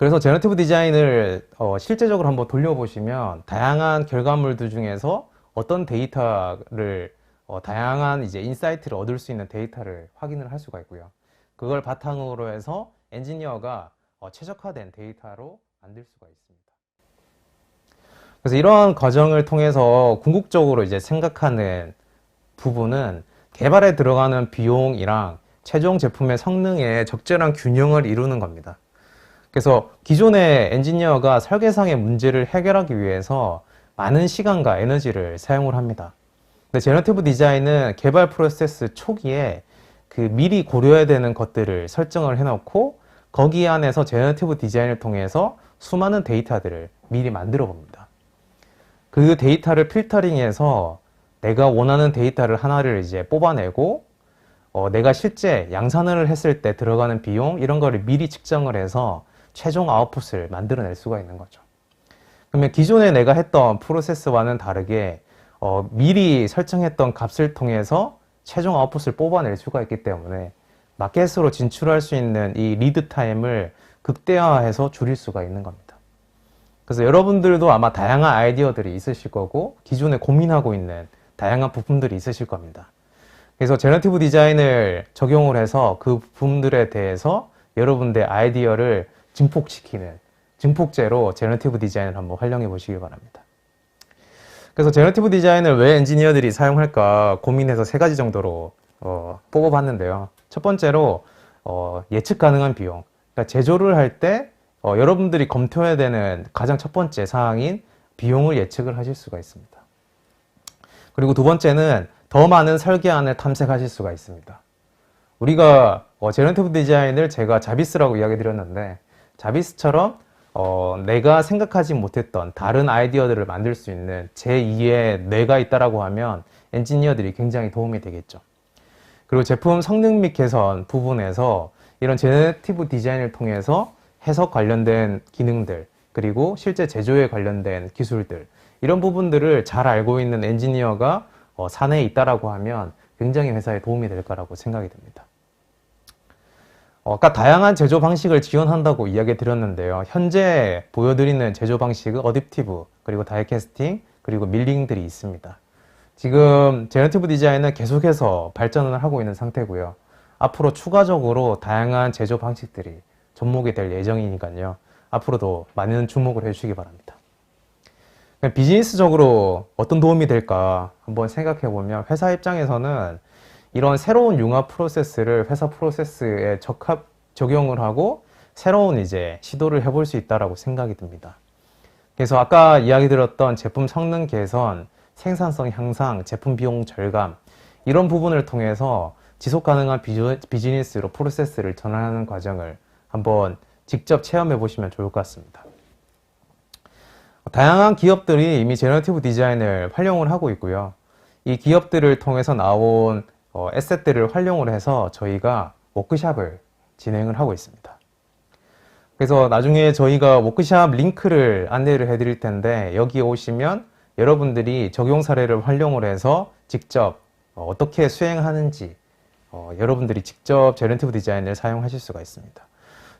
그래서 제너티브 디자인을 실제적으로 한번 돌려보시면 다양한 결과물들 중에서 어떤 데이터를 다양한 이제 인사이트를 얻을 수 있는 데이터를 확인을 할 수가 있고요. 그걸 바탕으로 해서 엔지니어가 최적화된 데이터로 만들 수가 있습니다. 그래서 이러한 과정을 통해서 궁극적으로 이제 생각하는 부분은 개발에 들어가는 비용이랑 최종 제품의 성능의 적절한 균형을 이루는 겁니다. 그래서 기존의 엔지니어가 설계상의 문제를 해결하기 위해서 많은 시간과 에너지를 사용을 합니다. 근데 제너티브 디자인은 개발 프로세스 초기에 그 미리 고려해야 되는 것들을 설정을 해놓고 거기 안에서 제너티브 디자인을 통해서 수많은 데이터들을 미리 만들어 봅니다. 그 데이터를 필터링해서 내가 원하는 데이터를 하나를 이제 뽑아내고 내가 실제 양산을 했을 때 들어가는 비용 이런 거를 미리 측정을 해서 최종 아웃풋을 만들어낼 수가 있는 거죠. 그러면 기존에 내가 했던 프로세스와는 다르게 미리 설정했던 값을 통해서 최종 아웃풋을 뽑아낼 수가 있기 때문에 마켓으로 진출할 수 있는 이 리드 타임을 극대화해서 줄일 수가 있는 겁니다. 그래서 여러분들도 아마 다양한 아이디어들이 있으실 거고 기존에 고민하고 있는 다양한 부품들이 있으실 겁니다. 그래서 제너티브 디자인을 적용을 해서 그 부품들에 대해서 여러분들의 아이디어를 증폭시키는 증폭제로 제너티브 디자인을 한번 활용해 보시기 바랍니다. 그래서 제너티브 디자인을 왜 엔지니어들이 사용할까 고민해서 세 가지 정도로 뽑아봤는데요. 첫 번째로 예측 가능한 비용. 그러니까 제조를 할 때 여러분들이 검토해야 되는 가장 첫 번째 사항인 비용을 예측을 하실 수가 있습니다. 그리고 두 번째는 더 많은 설계안을 탐색하실 수가 있습니다. 우리가 제너티브 디자인을 제가 자비스라고 이야기 드렸는데 자비스처럼 내가 생각하지 못했던 다른 아이디어들을 만들 수 있는 제2의 뇌가 있다라고 하면 엔지니어들이 굉장히 도움이 되겠죠. 그리고 제품 성능 및 개선 부분에서 이런 제너티브 디자인을 통해서 해석 관련된 기능들 그리고 실제 제조에 관련된 기술들 이런 부분들을 잘 알고 있는 엔지니어가 사내에 있다라고 하면 굉장히 회사에 도움이 될 거라고 생각이 듭니다. 아까 다양한 제조 방식을 지원한다고 이야기 드렸는데요. 현재 보여드리는 제조 방식은 어댑티브, 그리고 다이캐스팅, 그리고 밀링들이 있습니다. 지금 제너티브 디자인은 계속해서 발전을 하고 있는 상태고요. 앞으로 추가적으로 다양한 제조 방식들이 접목이 될 예정이니까요. 앞으로도 많은 주목을 해주시기 바랍니다. 비즈니스적으로 어떤 도움이 될까 한번 생각해 보면 회사 입장에서는 이런 새로운 융합 프로세스를 회사 프로세스에 적용을 하고 새로운 이제 시도를 해볼 수 있다라고 생각이 듭니다. 그래서 아까 이야기 드렸던 제품 성능 개선, 생산성 향상, 제품 비용 절감 이런 부분을 통해서 지속 가능한 비즈니스로 프로세스를 전환하는 과정을 한번 직접 체험해 보시면 좋을 것 같습니다. 다양한 기업들이 이미 제너티브 디자인을 활용을 하고 있고요. 이 기업들을 통해서 나온 에셋들을 활용을 해서 저희가 워크샵을 진행을 하고 있습니다. 그래서 나중에 저희가 워크샵 링크를 안내를 해드릴 텐데 여기 오시면 여러분들이 적용 사례를 활용을 해서 직접 어떻게 수행하는지 여러분들이 직접 제너티브 디자인을 사용하실 수가 있습니다.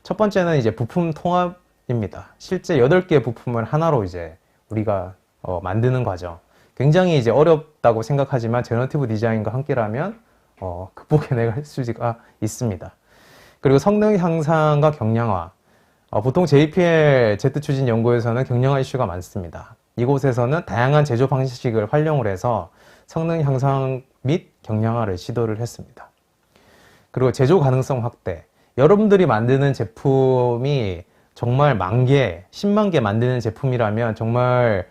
첫 번째는 이제 부품 통합입니다. 실제 8개의 부품을 하나로 이제 우리가 만드는 과정. 굉장히 이제 어렵다고 생각하지만 제너티브 디자인과 함께라면 극복해낼 수가 있습니다. 그리고 성능 향상과 경량화. 보통 JPL Z추진 연구에서는 경량화 이슈가 많습니다. 이곳에서는 다양한 제조 방식을 활용을 해서 성능 향상 및 경량화를 시도를 했습니다. 그리고 제조 가능성 확대. 여러분들이 만드는 제품이 정말 10,000개, 10만 개 만드는 제품이라면 정말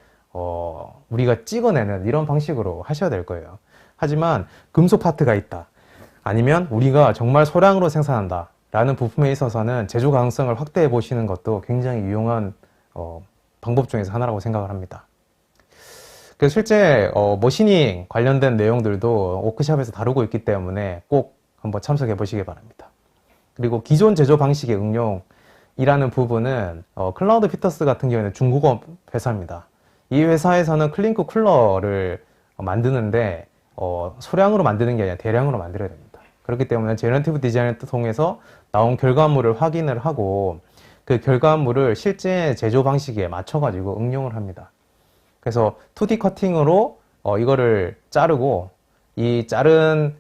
우리가 찍어내는 이런 방식으로 하셔야 될 거예요. 하지만 금속 파트가 있다. 아니면 우리가 정말 소량으로 생산한다. 라는 부품에 있어서는 제조 가능성을 확대해 보시는 것도 굉장히 유용한 방법 중에서 하나라고 생각을 합니다. 그래서 실제 머시닝 관련된 내용들도 워크샵에서 다루고 있기 때문에 꼭 한번 참석해 보시기 바랍니다. 그리고 기존 제조 방식의 응용이라는 부분은 클라우드 피터스 같은 경우에는 중국어 회사입니다. 이 회사에서는 클링크 쿨러를 만드는데 소량으로 만드는 게 아니라 대량으로 만들어야 됩니다. 그렇기 때문에 제너티브 디자인을 통해서 나온 결과물을 확인을 하고 그 결과물을 실제 제조 방식에 맞춰가지고 응용을 합니다. 그래서 2D 커팅으로 이거를 자르고 이 자른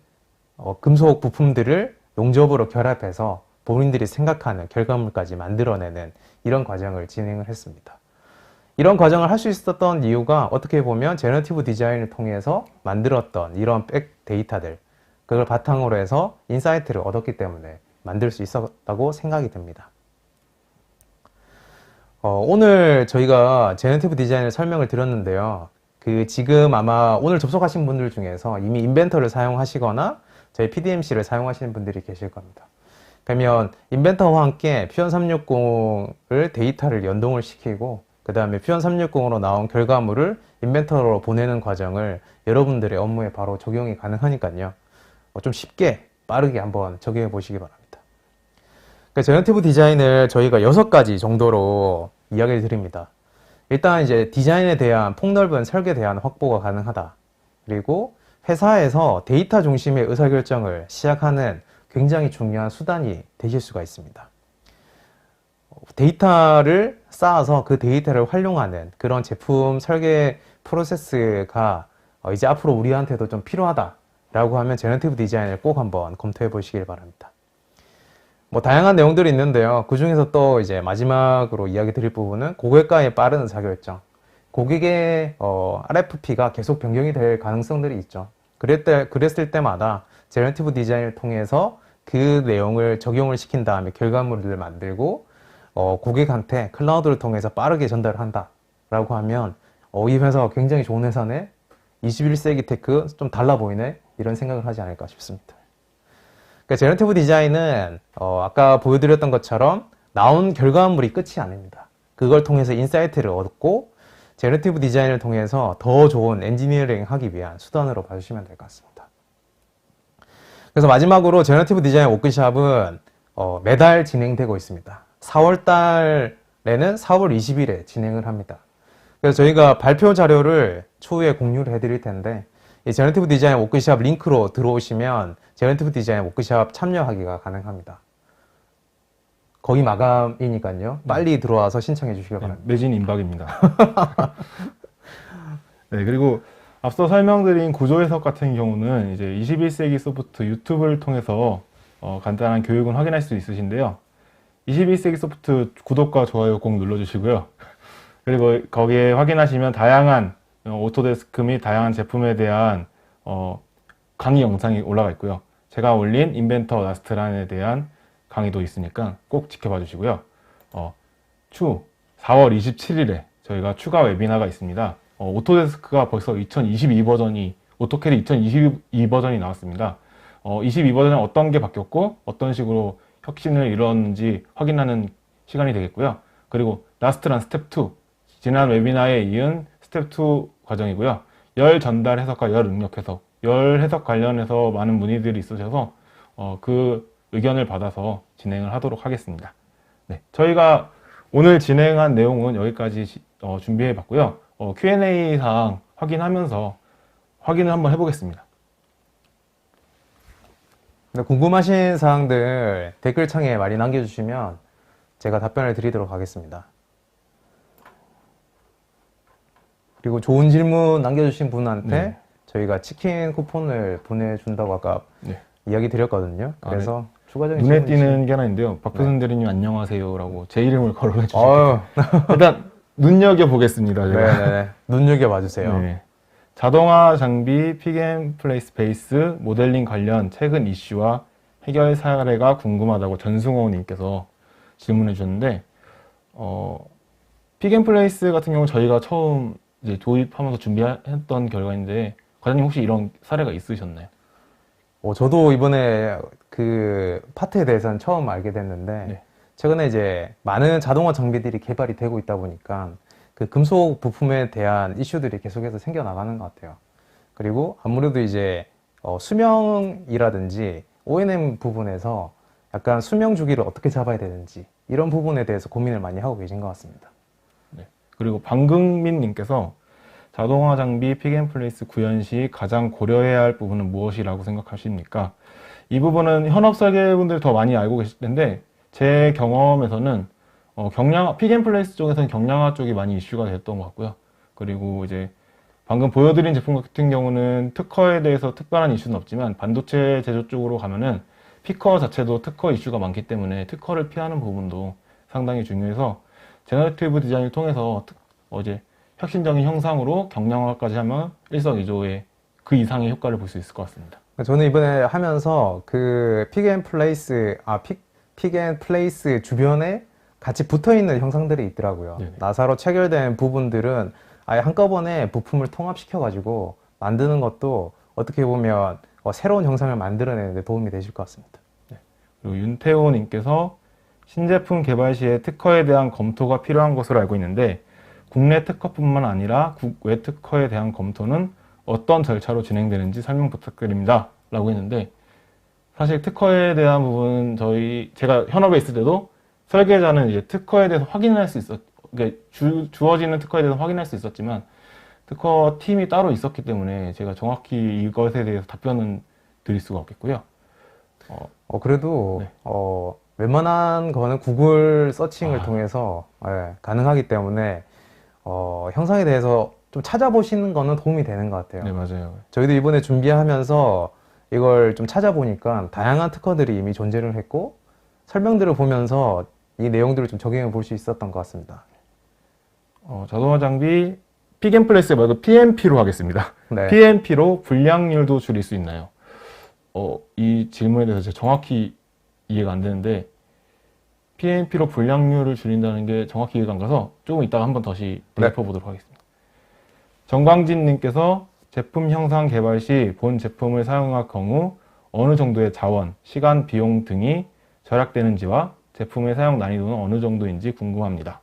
금속 부품들을 용접으로 결합해서 본인들이 생각하는 결과물까지 만들어내는 이런 과정을 진행을 했습니다. 이런 과정을 할 수 있었던 이유가 어떻게 보면 제너티브 디자인을 통해서 만들었던 이런 백 데이터들, 그걸 바탕으로 해서 인사이트를 얻었기 때문에 만들 수 있었다고 생각이 듭니다. 오늘 저희가 제너티브 디자인을 설명을 드렸는데요. 지금 아마 오늘 접속하신 분들 중에서 이미 인벤터를 사용하시거나 저희 PDMC를 사용하시는 분들이 계실 겁니다. 그러면 인벤터와 함께 퓨전 360을 데이터를 연동을 시키고 그 다음에 퓨전 360으로 나온 결과물을 인벤터로 보내는 과정을 여러분들의 업무에 바로 적용이 가능하니까요. 좀 쉽게 빠르게 한번 적용해 보시기 바랍니다. 제너티브 디자인을 저희가 6가지 정도로 이야기를 드립니다. 일단 이제 디자인에 대한 폭넓은 설계 대안 확보가 가능하다. 그리고 회사에서 데이터 중심의 의사결정을 시작하는 굉장히 중요한 수단이 되실 수가 있습니다. 데이터를 쌓아서 그 데이터를 활용하는 그런 제품 설계 프로세스가 이제 앞으로 우리한테도 좀 필요하다라고 하면 제너티브 디자인을 꼭 한번 검토해 보시길 바랍니다. 다양한 내용들이 있는데요. 그 중에서 또 이제 마지막으로 이야기 드릴 부분은 고객과의 빠른 의사결정. 고객의 RFP가 계속 변경이 될 가능성들이 있죠. 그랬을 때마다 제너티브 디자인을 통해서 그 내용을 적용을 시킨 다음에 결과물을 만들고 고객한테 클라우드를 통해서 빠르게 전달한다 라고 하면 이 회사가 굉장히 좋은 회사네, 21세기 테크 좀 달라 보이네, 이런 생각을 하지 않을까 싶습니다. 제너티브 디자인은 아까 보여드렸던 것처럼 나온 결과물이 끝이 아닙니다. 그걸 통해서 인사이트를 얻고 제너티브 디자인을 통해서 더 좋은 엔지니어링 하기 위한 수단으로 봐주시면 될 것 같습니다. 그래서 마지막으로 제너티브 디자인 워크숍은 매달 진행되고 있습니다. 4월 달에는 4월 20일에 진행을 합니다. 그래서 저희가 발표 자료를 추후에 공유를 해드릴 텐데 이 제너티브 디자인 워크숍 링크로 들어오시면 제너티브 디자인 워크숍 참여하기가 가능합니다. 거의 마감이니까요. 빨리 들어와서 신청해 주시기 바랍니다. 매진 임박입니다. 네, 그리고 앞서 설명드린 구조 해석 같은 경우는 이제 21세기 소프트 유튜브를 통해서 간단한 교육은 확인할 수 있으신데요. 21세기 소프트 구독과 좋아요 꼭 눌러주시고요. 그리고 거기에 확인하시면 다양한 오토데스크 및 다양한 제품에 대한 강의 영상이 올라가 있고요. 제가 올린 인벤터 라스트란에 대한 강의도 있으니까 꼭 지켜봐 주시고요. 추후 4월 27일에 저희가 추가 웨비나가 있습니다. 오토데스크가 벌써 2022 버전이, 오토캐드 2022 버전이 나왔습니다. 22 버전에 어떤 게 바뀌었고 어떤 식으로 혁신을 이뤘는지 확인하는 시간이 되겠고요. 그리고 라스트란 스텝 2, 지난 웨비나에 이은 스텝 2 과정이고요. 열 전달 해석과 열 응력 해석, 열 해석 관련해서 많은 문의들이 있으셔서 그 의견을 받아서 진행을 하도록 하겠습니다. 네, 저희가 오늘 진행한 내용은 여기까지 준비해 봤고요. Q&A 사항 확인하면서 확인을 한번 해보겠습니다. 궁금하신 사항들 댓글창에 많이 남겨주시면 제가 답변을 드리도록 하겠습니다. 그리고 좋은 질문 남겨주신 분한테 저희가 치킨 쿠폰을 보내준다고 아까 이야기 드렸거든요. 그래서 추가적인 눈에 질문이 띄는 게 하나 있는데요. 박표선 대리님 안녕하세요 라고 제 이름을 거론해 주시니까 일단 눈여겨보겠습니다. 제가. 네네네. 눈여겨봐 주세요. 네. 자동화 장비 픽앤플레이스 베이스 모델링 관련 최근 이슈와 해결 사례가 궁금하다고 전승호 님께서 질문해 주셨는데 픽앤플레이스 같은 경우 저희가 처음 이제 도입하면서 준비했던 결과인데 과장님 혹시 이런 사례가 있으셨나요? 저도 이번에 그 파트에 대해서는 처음 알게 됐는데 최근에 이제 많은 자동화 장비들이 개발이 되고 있다 보니까 그 금속 부품에 대한 이슈들이 계속해서 생겨나가는 것 같아요. 그리고 아무래도 이제 수명이라든지 O&M 부분에서 약간 수명 주기를 어떻게 잡아야 되는지 이런 부분에 대해서 고민을 많이 하고 계신 것 같습니다. 네. 그리고 방금민 님께서 자동화 장비 픽앤플레이스 구현 시 가장 고려해야 할 부분은 무엇이라고 생각하십니까? 이 부분은 현업 설계분들 더 많이 알고 계실 텐데 제 경험에서는 픽앤플레이스 쪽에서는 경량화 쪽이 많이 이슈가 됐던 것 같고요. 그리고 이제 방금 보여드린 제품 같은 경우는 특허에 대해서 특별한 이슈는 없지만 반도체 제조 쪽으로 가면은 피커 자체도 특허 이슈가 많기 때문에 특허를 피하는 부분도 상당히 중요해서 제너레이티브 디자인을 통해서 이제 혁신적인 형상으로 경량화까지 하면 일석이조의 그 이상의 효과를 볼 수 있을 것 같습니다. 저는 이번에 하면서 그 픽앤플레이스 주변에 같이 붙어 있는 형상들이 있더라고요. 네네. 나사로 체결된 부분들은 아예 한꺼번에 부품을 통합시켜 가지고 만드는 것도 어떻게 보면 새로운 형상을 만들어내는 데 도움이 되실 것 같습니다. 그리고 윤태호님께서 신제품 개발 시에 특허에 대한 검토가 필요한 것으로 알고 있는데 국내 특허뿐만 아니라 국외 특허에 대한 검토는 어떤 절차로 진행되는지 설명 부탁드립니다. 라고 했는데 사실 특허에 대한 부분은 제가 현업에 있을 때도 설계자는 이제 특허에 대해서 확인할 수 그러니까 주어지는 특허에 대해서 확인할 수 있었지만 특허 팀이 따로 있었기 때문에 제가 정확히 이것에 대해서 답변은 드릴 수가 없겠고요. 그래도 네. 웬만한 거는 구글 서칭을 아. 통해서 가능하기 때문에 형상에 대해서 좀 찾아보시는 거는 도움이 되는 것 같아요. 네, 맞아요. 저희도 이번에 준비하면서 이걸 좀 찾아보니까 다양한 특허들이 이미 존재를 했고 설명들을 보면서 이 내용들을 좀 적용해 볼 수 있었던 것 같습니다. 자동화 장비 픽앤플레이스 말고 PMP로 하겠습니다. 네. PMP로 불량률도 줄일 수 있나요? 이 질문에 대해서 제가 정확히 이해가 안 되는데 PMP로 불량률을 줄인다는 게 정확히 이해가 안 가서 조금 이따가 한번 다시 되짚어 보도록 하겠습니다. 정광진님께서 제품 형상 개발 시 본 제품을 사용할 경우 어느 정도의 자원, 시간, 비용 등이 절약되는지와 제품의 사용 난이도는 어느 정도인지 궁금합니다.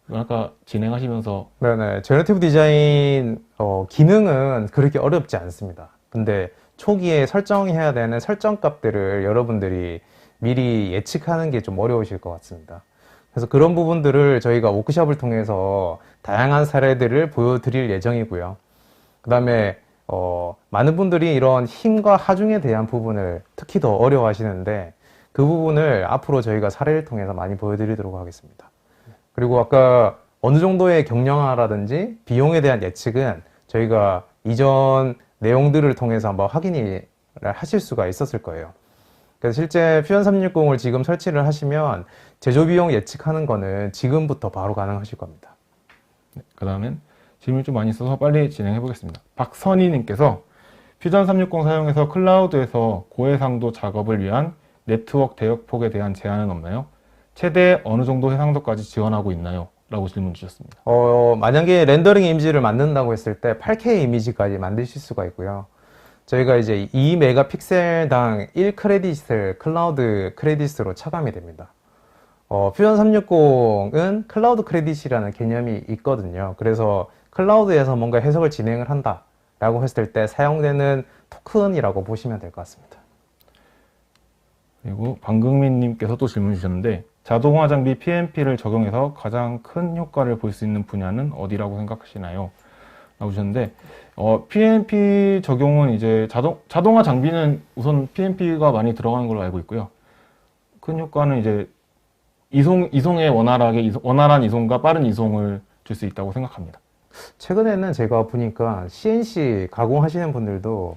이건 아까 진행하시면서 네네. 제너티브 디자인 기능은 그렇게 어렵지 않습니다. 근데 초기에 설정해야 되는 설정 값들을 여러분들이 미리 예측하는 게 좀 어려우실 것 같습니다. 그래서 그런 부분들을 저희가 워크숍을 통해서 다양한 사례들을 보여드릴 예정이고요. 그 다음에 많은 분들이 이런 힘과 하중에 대한 부분을 특히 더 어려워하시는데 그 부분을 앞으로 저희가 사례를 통해서 많이 보여드리도록 하겠습니다. 그리고 아까 어느 정도의 경량화라든지 비용에 대한 예측은 저희가 이전 내용들을 통해서 한번 확인을 하실 수가 있었을 거예요. 그래서 실제 퓨전 360을 지금 설치를 하시면 제조 비용 예측하는 거는 지금부터 바로 가능하실 겁니다. 그 다음엔 질문이 좀 많이 있어서 빨리 진행해 보겠습니다. 박선희님께서 퓨전 360 사용해서 클라우드에서 고해상도 작업을 위한 네트워크 대역폭에 대한 제한은 없나요? 최대 어느 정도 해상도까지 지원하고 있나요? 라고 질문 주셨습니다. 만약에 렌더링 이미지를 만든다고 했을 때 8K 이미지까지 만드실 수가 있고요. 저희가 이제 2메가픽셀당 1크레딧을 클라우드 크레딧으로 차감이 됩니다. 퓨전 360은 클라우드 크레딧이라는 개념이 있거든요. 그래서 클라우드에서 뭔가 해석을 진행을 한다 라고 했을 때 사용되는 토큰이라고 보시면 될 것 같습니다. 그리고 방금민님께서 또 질문 주셨는데 자동화 장비 PMP를 적용해서 가장 큰 효과를 볼 수 있는 분야는 어디라고 생각하시나요? 라고 주셨는데 PMP 적용은 이제 자동화 장비는 우선 PMP가 많이 들어가는 걸로 알고 있고요. 큰 효과는 이제 이송에 원활한 이송과 빠른 이송을 줄 수 있다고 생각합니다. 최근에는 제가 보니까 CNC 가공하시는 분들도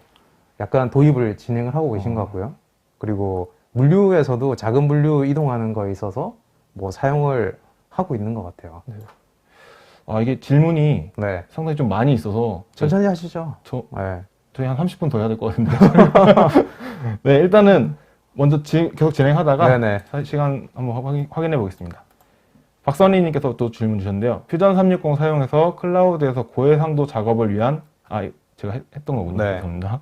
약간 도입을 진행을 하고 계신 것 같고요. 그리고 물류에서도 작은 물류 이동하는 거에 있어서 뭐 사용을 하고 있는 것 같아요. 이게 질문이 네. 상당히 좀 많이 있어서 천천히 하시죠. 네. 저희 한 30분 더 해야 될 것 같은데. 네, 일단은 먼저 계속 진행하다가 네네. 시간 한번 확인해 보겠습니다. 박선희님께서 또 질문 주셨는데요. 퓨전 360 사용해서 클라우드에서 고해상도 작업을 위한 제가 했던 거군요. 네. 죄송합니다.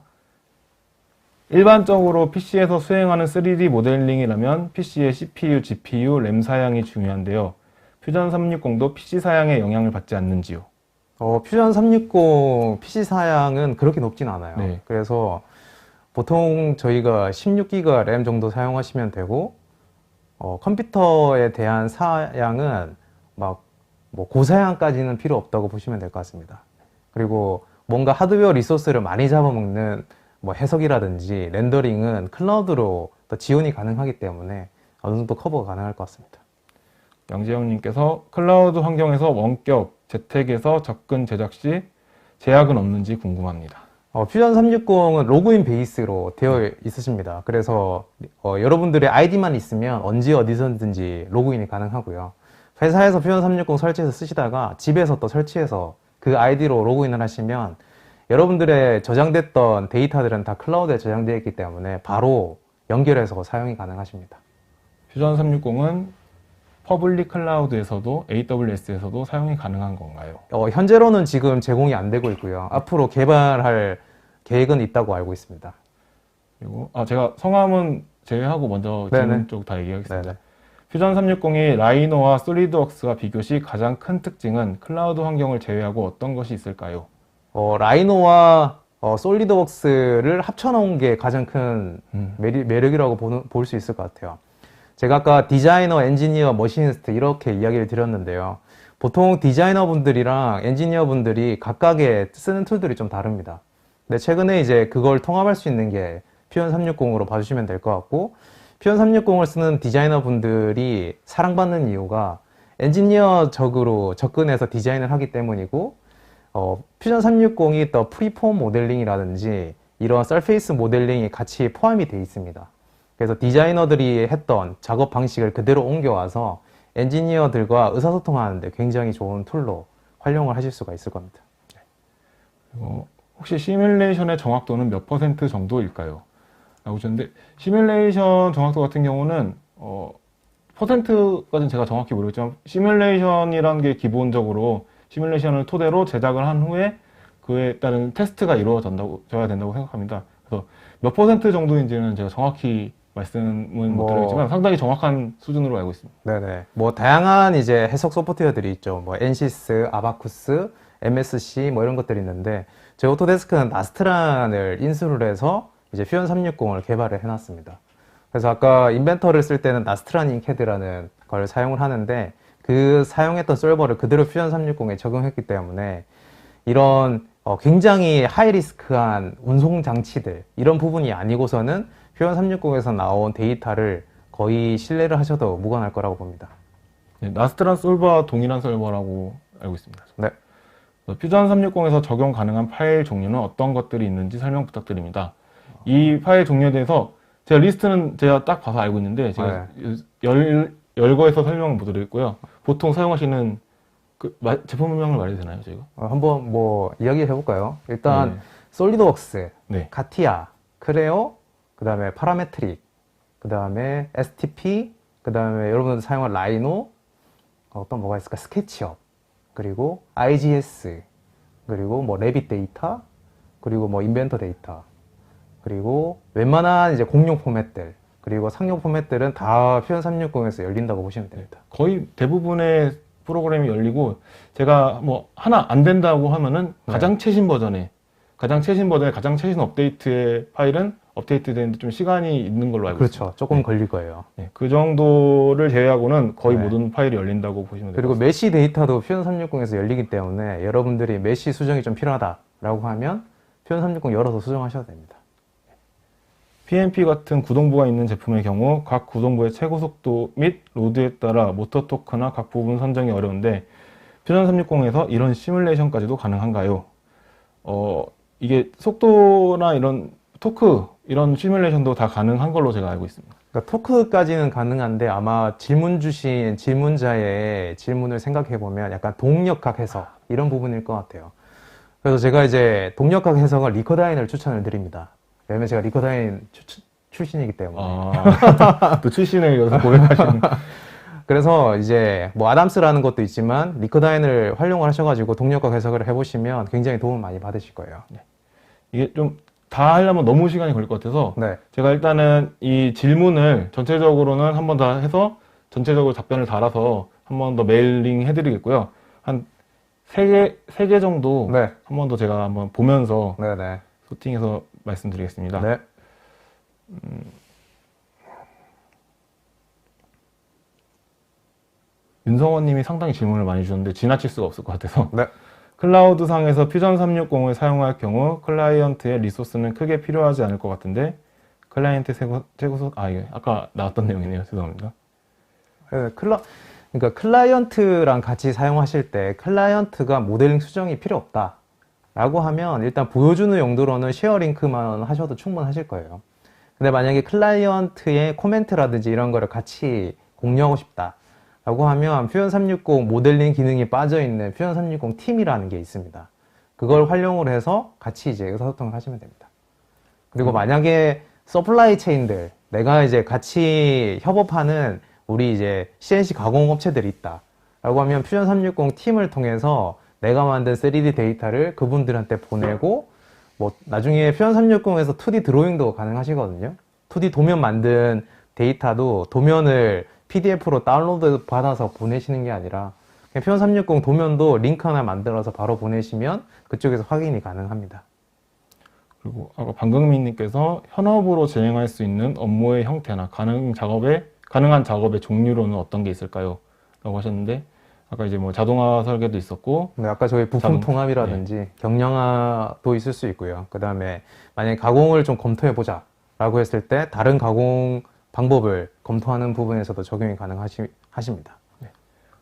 일반적으로 PC에서 수행하는 3D 모델링이라면 PC의 CPU, GPU, 램 사양이 중요한데요. 퓨전 360도 PC 사양에 영향을 받지 않는지요? 퓨전 360 PC 사양은 그렇게 높진 않아요. 네. 그래서 보통 저희가 16기가 램 정도 사용하시면 되고, 컴퓨터에 대한 사양은 막, 뭐 고사양까지는 필요 없다고 보시면 될 것 같습니다. 그리고 뭔가 하드웨어 리소스를 많이 잡아먹는 뭐 해석이라든지 렌더링은 클라우드로 더 지원이 가능하기 때문에 어느 정도 커버가 가능할 것 같습니다. 양재영님께서 클라우드 환경에서 원격, 재택에서 접근 제작 시 제약은 없는지 궁금합니다. 퓨전 360은 로그인 베이스로 되어 있으십니다. 그래서 여러분들의 아이디만 있으면 언제 어디서든지 로그인이 가능하고요. 회사에서 퓨전 360 설치해서 쓰시다가 집에서 또 설치해서 그 아이디로 로그인을 하시면 여러분들의 저장됐던 데이터들은 다 클라우드에 저장되어 있기 때문에 바로 연결해서 사용이 가능하십니다. 퓨전 360은 퍼블릭 클라우드에서도 AWS에서도 사용이 가능한 건가요? 현재로는 지금 제공이 안 되고 있고요. 앞으로 개발할 계획은 있다고 알고 있습니다. 그리고 제가 성함은 제외하고 먼저 네네. 질문 쪽 다 얘기하겠습니다. 네네. 퓨전 360이 라이노와 솔리드웍스와 비교 시 가장 큰 특징은 클라우드 환경을 제외하고 어떤 것이 있을까요? 라이노와 솔리드웍스를 합쳐놓은 게 가장 큰 매력이라고 볼 수 있을 것 같아요. 제가 아까 디자이너, 엔지니어, 머신리스트 이렇게 이야기를 드렸는데요. 보통 디자이너 분들이랑 엔지니어 분들이 각각의 쓰는 툴들이 좀 다릅니다. 근데 최근에 이제 그걸 통합할 수 있는 게 퓨전 360으로 봐주시면 될 것 같고, 퓨전 360을 쓰는 디자이너 분들이 사랑받는 이유가 엔지니어적으로 접근해서 디자인을 하기 때문이고, 퓨전 360이 또 프리폼 모델링이라든지 이런 서페이스 모델링이 같이 포함이 되어 있습니다. 그래서 디자이너들이 했던 작업 방식을 그대로 옮겨와서 엔지니어들과 의사소통하는데 굉장히 좋은 툴로 활용을 하실 수가 있을 겁니다. 혹시 시뮬레이션의 정확도는 몇 % 정도일까요? 라고 하셨는데, 시뮬레이션 정확도 같은 경우는 퍼센트까지는 제가 정확히 모르겠지만, 시뮬레이션이라는 게 기본적으로 시뮬레이션을 토대로 제작을 한 후에 그에 따른 테스트가 이루어져야 된다고 생각합니다. 그래서 몇 % 정도인지는 제가 정확히 말씀은 못 드리겠지만 상당히 정확한 수준으로 알고 있습니다. 네네. 다양한 이제 해석 소프트웨어들이 있죠. 엔시스, 아바쿠스, MSC 이런 것들이 있는데, 저희 오토데스크는 나스트란을 인수를 해서 이제 퓨전 360을 개발을 해놨습니다. 그래서 아까 인벤터를 쓸 때는 나스트란 인캐드라는 걸 사용을 하는데, 그 사용했던 서버를 그대로 퓨전 360에 적용했기 때문에 이런 굉장히 하이리스크한 운송 장치들 이런 부분이 아니고서는 퓨전 360에서 나온 데이터를 거의 신뢰를 하셔도 무관할 거라고 봅니다. 네, 나스트란 솔버와 동일한 솔버라고 알고 있습니다. 네. 퓨전 360에서 적용 가능한 파일 종류는 어떤 것들이 있는지 설명 부탁드립니다. 이 파일 종류에 대해서 제가 리스트는 제가 딱 봐서 알고 있는데 제가 열거해서 설명은 못 드리겠고요. 보통 사용하시는 제품명을 말해도 되나요, 저희가? 한번 이야기 해볼까요? 일단 솔리드웍스, 네. 카티아, 크레오, 그 다음에 파라메트릭, 그 다음에 STP, 그 다음에 여러분들 사용할 라이노, 뭐가 있을까? 스케치업, 그리고 IGS, 그리고 레빗 데이터, 그리고 인벤터 데이터, 그리고 웬만한 이제 공용 포맷들, 그리고 상용 포맷들은 다 퓨전 360에서 열린다고 보시면 됩니다. 거의 대부분의 프로그램이 열리고, 제가 하나 안 된다고 하면은 가장 최신 버전의 가장 최신 업데이트의 파일은 업데이트 되는데 좀 시간이 있는 걸로 알고 있습니다. 그렇죠. 조금 걸릴 거예요. 네, 그 정도를 제외하고는 거의 모든 파일이 열린다고 보시면 됩니다. 그리고 메시 데이터도 퓨전 360에서 열리기 때문에 여러분들이 메시 수정이 좀 필요하다라고 하면 퓨전 360 열어서 수정하셔도 됩니다. PNP 같은 구동부가 있는 제품의 경우 각 구동부의 최고 속도 및 로드에 따라 모터 토크나 각 부분 선정이 어려운데 퓨전 360에서 이런 시뮬레이션까지도 가능한가요? 이게 속도나 이런 토크 이런 시뮬레이션도 다 가능한 걸로 제가 알고 있습니다. 그러니까 토크까지는 가능한데 아마 질문 주신 질문자의 질문을 생각해 보면 약간 동력학 해석 이런 부분일 것 같아요. 그래서 제가 이제 동력학 해석은 리커다인을 추천을 드립니다. 왜냐면 제가 리커다인 출신이기 때문에. 또 출신에 여기서 고백하시는. 그래서 이제 아담스라는 것도 있지만 리커다인을 활용을 하셔가지고 동력학 해석을 해보시면 굉장히 도움 많이 받으실 거예요. 네. 이게 좀 다 하려면 너무 시간이 걸릴 것 같아서 제가 일단은 이 질문을 전체적으로는 한 번 더 해서 전체적으로 답변을 달아서 한 번 더 메일링 해드리겠고요. 한 3개 정도 한 번 더 제가 한번 보면서 소팅해서 말씀드리겠습니다. 네. 윤성원 님이 상당히 질문을 많이 주셨는데 지나칠 수가 없을 것 같아서 클라우드 상에서 퓨전 360을 사용할 경우 클라이언트의 리소스는 크게 필요하지 않을 것 같은데 클라이언트 최고속 이게 아까 나왔던 내용이네요. 죄송합니다. 그러니까 클라이언트랑 같이 사용하실 때 클라이언트가 모델링 수정이 필요 없다 라고 하면 일단 보여주는 용도로는 쉐어 링크만 하셔도 충분하실 거예요. 근데 만약에 클라이언트의 코멘트라든지 이런 거를 같이 공유하고 싶다 라고 하면 퓨전 360 모델링 기능이 빠져있는 퓨전 360 팀이라는 게 있습니다. 그걸 활용을 해서 같이 이제 의사소통을 하시면 됩니다. 그리고 만약에 서플라이 체인들, 내가 이제 같이 협업하는 우리 이제 CNC 가공 업체들이 있다 라고 하면 퓨전 360 팀을 통해서 내가 만든 3D 데이터를 그분들한테 보내고 뭐 나중에 퓨전 360에서 2D 드로잉도 가능하시거든요. 2D 도면 만든 데이터도 도면을 PDF로 다운로드 받아서 보내시는 게 아니라 그냥 퓨전 360 도면도 링크 하나 만들어서 바로 보내시면 그쪽에서 확인이 가능합니다. 그리고 아까 방금민님께서 현업으로 진행할 수 있는 업무의 형태나 가능한 작업의 종류로는 어떤 게 있을까요? 라고 하셨는데 아까 이제 뭐 자동화 설계도 있었고 네, 아까 저희 부품 통합이라든지 경량화도 있을 수 있고요. 그 다음에 만약에 가공을 좀 검토해 보자 라고 했을 때 다른 가공 방법을 검토하는 부분에서도 적용이 가능하십니다.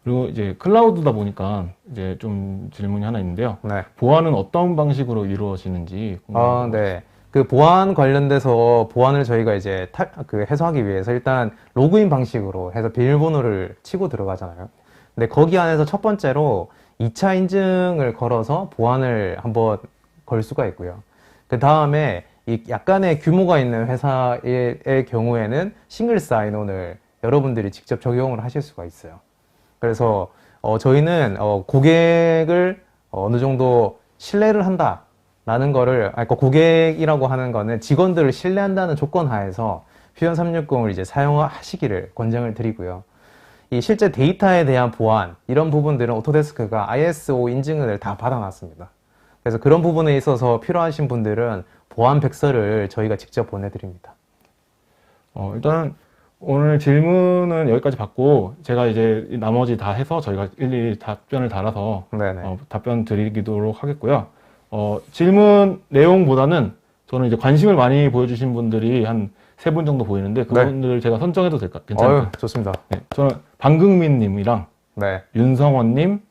그리고 이제 클라우드다 보니까 이제 좀 질문이 하나 있는데요. 네. 보안은 어떤 방식으로 이루어지는지 궁금합니다. 네. 그 보안 관련돼서 보안을 저희가 이제 해소하기 위해서 일단 로그인 방식으로 해서 비밀번호를 치고 들어가잖아요. 근데 거기 안에서 첫 번째로 2차 인증을 걸어서 보안을 한번 걸 수가 있고요. 그 다음에 이 약간의 규모가 있는 회사의 경우에는 싱글 사인온을 여러분들이 직접 적용을 하실 수가 있어요. 그래서 저희는 고객을 어느 정도 신뢰를 한다라는 거를, 그러니까 고객이라고 하는 거는 직원들을 신뢰한다는 조건 하에서 퓨전 360을 이제 사용하시기를 권장을 드리고요. 이 실제 데이터에 대한 보안, 이런 부분들은 오토데스크가 ISO 인증을 다 받아놨습니다. 그래서 그런 부분에 있어서 필요하신 분들은 보안 백서를 저희가 직접 보내드립니다. 일단 오늘 질문은 여기까지 받고 제가 이제 나머지 다 해서 저희가 일일이 답변을 달아서 네네. 답변 드리도록 하겠고요. 질문 내용보다는 저는 이제 관심을 많이 보여주신 분들이 한 3분 정도 보이는데 그분들 제가 선정해도 될까? 괜찮을까요? 좋습니다. 네, 저는 방금민님이랑 네. 윤성원님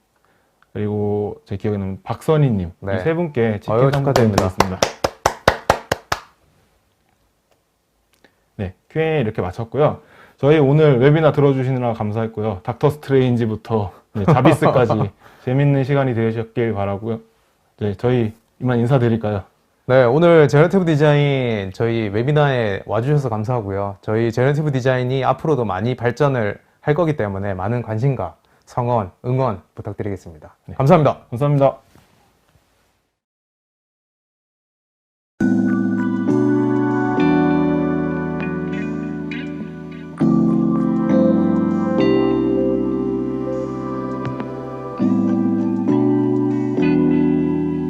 그리고 제 기억에는 박선희님 네. 이 3분께 치킨 상품 축하드립니다. 드리겠습니다. 네, Q&A 이렇게 마쳤고요. 저희 오늘 웨비나 들어주시느라 감사했고요. 닥터 스트레인지부터 자비스까지 재밌는 시간이 되셨길 바라고요. 네, 저희 이만 인사드릴까요? 네, 오늘 제너티브 디자인 저희 웨비나에 와주셔서 감사하고요. 저희 제너티브 디자인이 앞으로도 많이 발전을 할 거기 때문에 많은 관심과 성원, 응원 부탁드리겠습니다. 네. 감사합니다. 감사합니다.